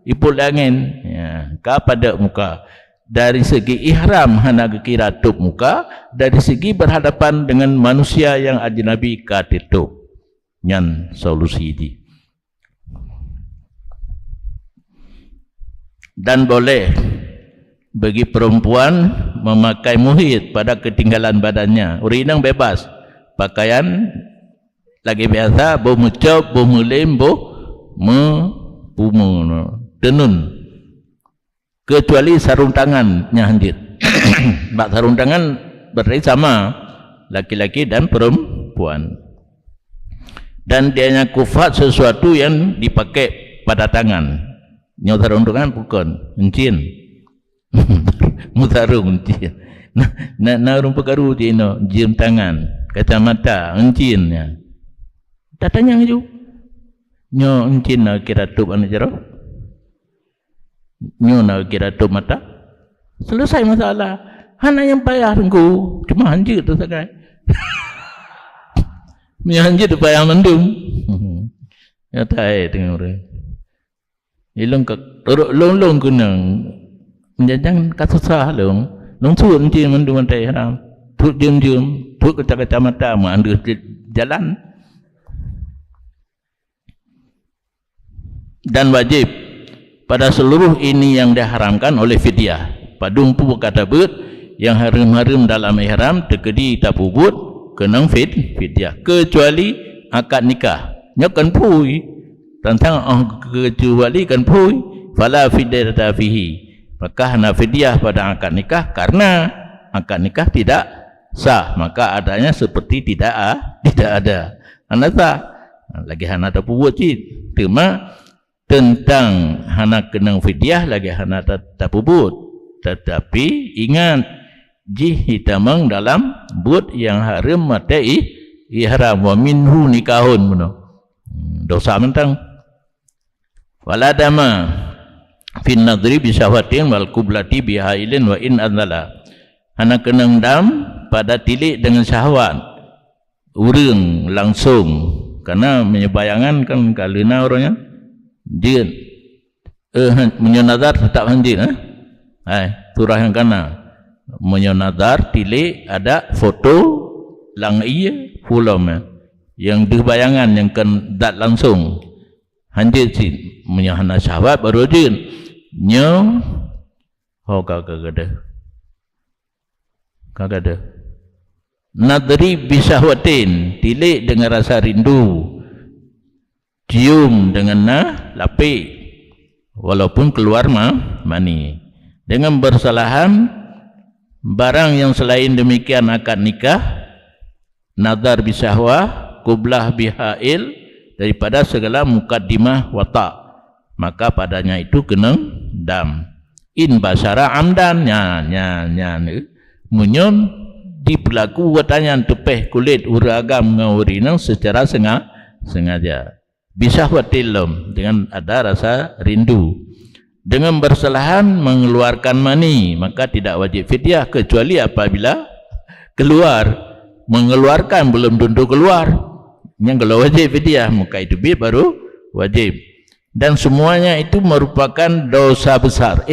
ipul angin ya ka pada muka. Dari segi ihram hana kira tutup muka, dari segi berhadapan dengan manusia yang ajnabi ka tutup nyan solusi di. Dan boleh bagi perempuan memakai muhit pada ketinggalan badannya. Urinang bebas. Pakaian lagi biasa, bo mucop, bo mulim, bo pumu, tenun. Kecuali sarung tangannya hanjit. Bak sarung tangan berarti sama laki-laki dan perempuan. Dan dianya kufat sesuatu yang dipakai pada tangan. Nyo sarung tangan bukan, encin. Mutarung encin. Nah rumpa karu dino jiem tangan, kacamata encinnya. Datanya ju. Nyo encin nak kira tup anu jero. Nyo nak kira tup mata. Selesai masalah. Hana yang payah engku, cuma hanjir tu sakai. Mi hanjir tu payah mendung. Ya tai tengok orang. Ilong ke long kunang menjajang kasusah long suun je mandu mantai haram thuk jum thuk kacamata mandu jalan. Dan wajib pada seluruh ini yang diharamkan oleh fidyah padung pu kata bet yang haram-haram dalam ihram tekedi tapubut kenang fidyah kecuali akad nikah nyakan pui tentang kecuali kan pui fala fidyata fihi maka hana fidyah pada akad nikah karena akad nikah tidak sah maka adanya seperti tidak ada hana sah lagi hana tak buat cik cuma tentang hana kenang fidyah lagi hana tak buat tetapi ingat jih hitamang dalam buat yang haram matai ihram wa minhu nikahun dosa mentang wala dama fin nadri bisyawatin wal kublati bihailin wa in adzala hana kenang dam pada tilik dengan syahwat urang langsung karena menyebayangan kan kalina orangnya dia menyonazar tetap hanjir turah yang kana menyonazar tilik ada foto lang iya fulom yang dibayangan yang kan dat langsung hanjir si menyahana syahwat baru jin nyo kagada nadri bisyahwatin tilik dengan rasa rindu cium dengan lapik walaupun keluar mani dengan bersalahan barang yang selain demikian akad nikah nadar bisyahwah kublah bihail daripada segala mukaddimah watak maka padanya itu kenang dam in basara amdan nya munyon dipelaku watanya tepeh kulit uragam ngawrinang secara sengaja bisyahwatilum dengan ada rasa rindu dengan bersalahan mengeluarkan mani maka tidak wajib fidyah kecuali apabila keluar mengeluarkan belum tentu keluar yang kalau wajib fidyah muka itu baru wajib dan semuanya itu merupakan dosa besar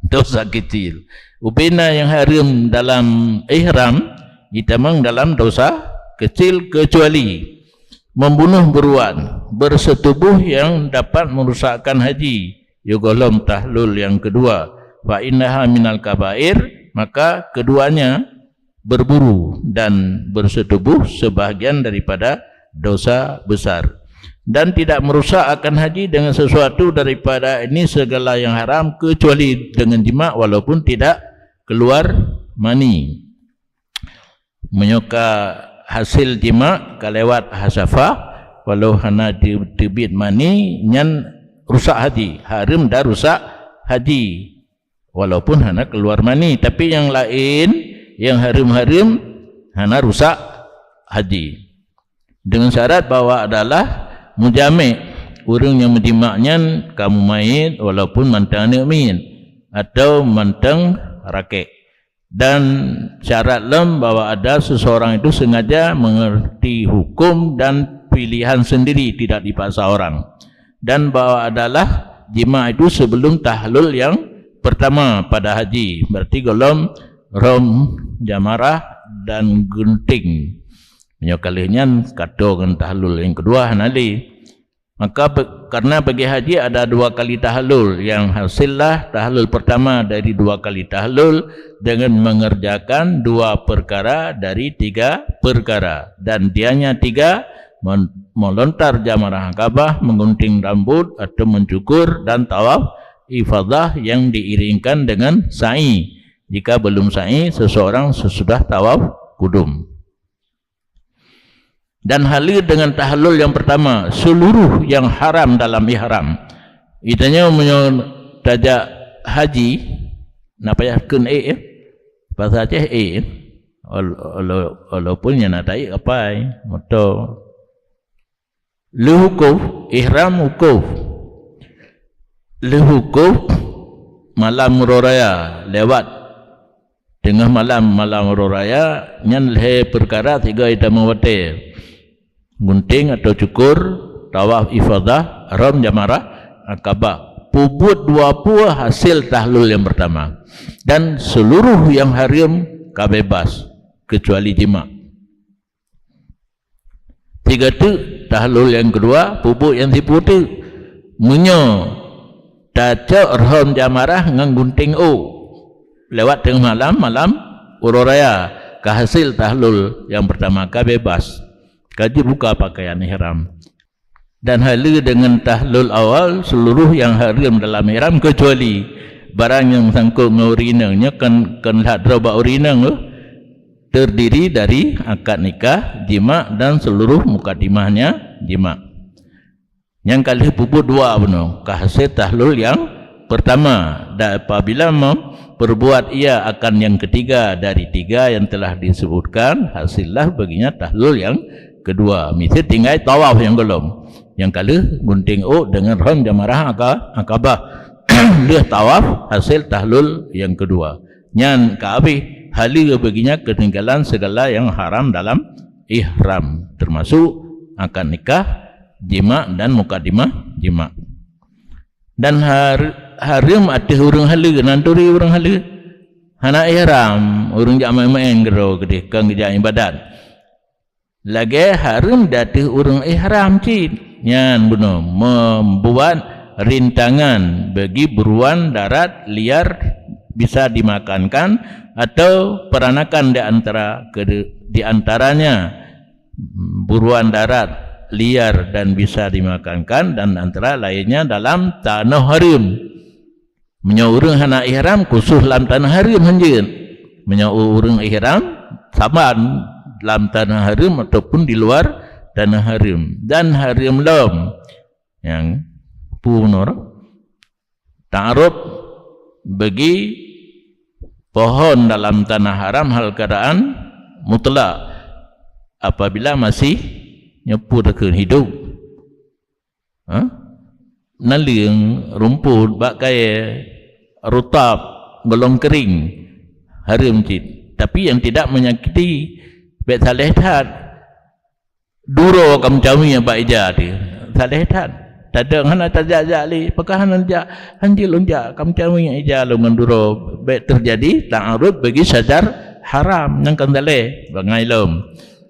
dosa kecil ubina yang haram dalam ihram ditamang dalam dosa kecil kecuali membunuh beruan bersetubuh yang dapat merusakkan haji yugolom tahlul yang kedua fa innaha minal kabair maka keduanya berburu dan bersetubuh sebahagian daripada dosa besar dan tidak merusak akan haji dengan sesuatu daripada ini segala yang haram kecuali dengan jima walaupun tidak keluar mani menyoka hasil jima kalewat hasafah walau hana tibit mani nyan rusak haji haram dah rusak haji walaupun hana keluar mani tapi yang lain yang haram-haram hana rusak haji dengan syarat bahwa adalah mujami' orang yang menjimaknya kamu main walaupun mantan min atau menteng rakek. Dan syarat lem bahwa ada seseorang itu sengaja mengerti hukum dan pilihan sendiri, tidak dipaksa orang. Dan bahwa adalah jima itu sebelum tahlul yang pertama pada haji, berarti golom rom jamarah dan gunting menyokalinya kado dengan tahlul yang kedua hanali. Maka karena bagi haji ada 2 kali tahlul, yang hasillah tahlul pertama dari 2 kali tahlul dengan mengerjakan 2 perkara dari 3 perkara, dan dianya 3 melontar jamarah Ka'bah, menggunting rambut atau mencukur, dan tawaf ifadah yang diiringkan dengan sa'i. Jika belum sa'i, seseorang sesudah tawaf kudum. Dan halil dengan tahlul yang pertama seluruh yang haram dalam ihram. Itanya tajak haji napa ya kun bahasa Aceh walaupun yang natai apa moto lehukuf ihram hukuf lehukuf malam roraya lewat tengah malam roraya nyan le perkara 3 ita mawate gunting atau cukur, tawaf ifadah, ram jamarah Akabah, puput 20 hasil tahlul yang pertama, dan seluruh yang haram kabebas kecuali jima. 3 tu tahlul yang kedua, puput yang tipu tu menyo taca ram jamarah ngang gunting lewat tengah malam ururaya ke hasil tahlul yang pertama kabebas. Kaji buka pakaian ihram. Dan halil dengan tahlul awal seluruh yang haram dalam ihram kecuali barang yang sangkut dengan urinanya kan hadra urinang terdiri dari akad nikah, jima dan seluruh mukadimahnya jima. Yang kali puput 2 benar hasil tahlul yang pertama, dan apabila perbuat ia akan yang ketiga dari 3 yang telah disebutkan, hasillah baginya tahlul yang kedua. Misal tinggal tawaf yang belum, yang kali gunting dengan ram jamarah Akabah dia tawaf hasil tahlul yang kedua. Nyan kaabi halil baginya ketinggalan segala yang haram dalam ihram, termasuk akad nikah, jima dan mukadimah jima. Dan haram ada urang halil nanturi urang halil hana ihram urang jak main-main gero gede kang jak ibadat. Lagi haram datih urang ihram cid nyan benar membuat rintangan bagi buruan darat liar bisa dimakankan atau peranakan di antaranya buruan darat liar dan bisa dimakankan, dan antara lainnya dalam tanah haram. Menyaurang hana ihram khusus dalam tanah haram hanjin. Menyaurang ihram saban dalam tanah haram ataupun di luar tanah haram. Dan haram lam yang punor ta'aruf bagi pohon dalam tanah haram hal keadaan mutlak apabila masih nyepu dekat hidup. Naling rumput bakai rutab belum kering haram cid, tapi yang tidak menyakiti bet salehtat duro kam cami yang baik jadi salehtat tadang hana tajak li pekahan jak hanjil unjak kam cami yang ija lungan duro bet terjadi ta'arud bagi syajar haram yang kandale bangai lom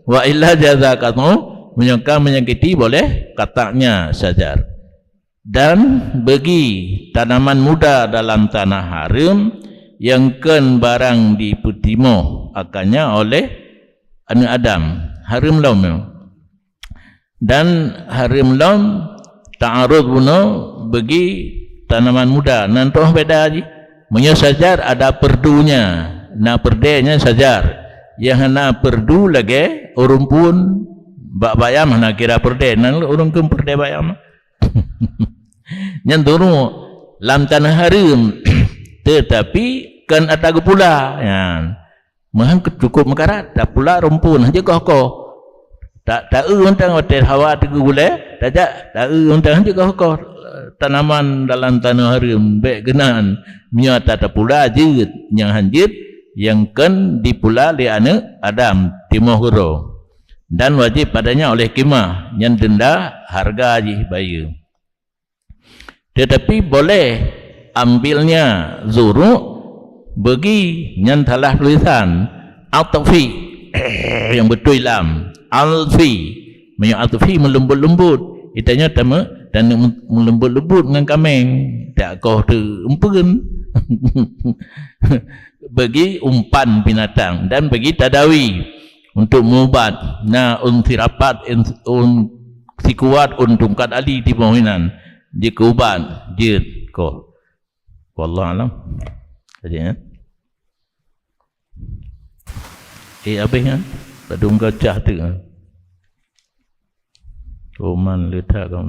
wa illa jazakatmu menyakiti boleh katanya syajar. Dan bagi tanaman muda dalam tanah haram yang ken barang diputimo akannya oleh anak Adam haram lam. Dan haram lam ta'arud buno bagi tanaman muda nantoh beda aja. Punya sajar ada perdunya, na perdenya sajar. Yang na perdu lagi urung pun bak bayam na kira perde, nan urung kem perde bayam. Yang turu lam tanah haram tetapi kan ada pula ya mahang cukup mekarat tak pula rumpun aja koh tak untang hotel hawa tu gule tak untang aja koh tanaman dalam tanah haram baik genaan mia tata pula jeut yang hanjit yang ken dipula li anak Adam timah huro dan wajib padanya oleh kimah yang denda harga ji bayar. Tetapi boleh ambilnya zuruk bagi yang telah tulisan al-tafi yang betul lam al-fi punya al-fi melembut-lembut itanya tama dan melembut-lembut dengan kameng tak kau terempun bagi umpan binatang dan bagi tadawi untuk mengubat na unti rapat si kuat untuk kat ali di permohonan jika ubat dia kau wallah alam saja habis kan padung gajah tu Oman letak kau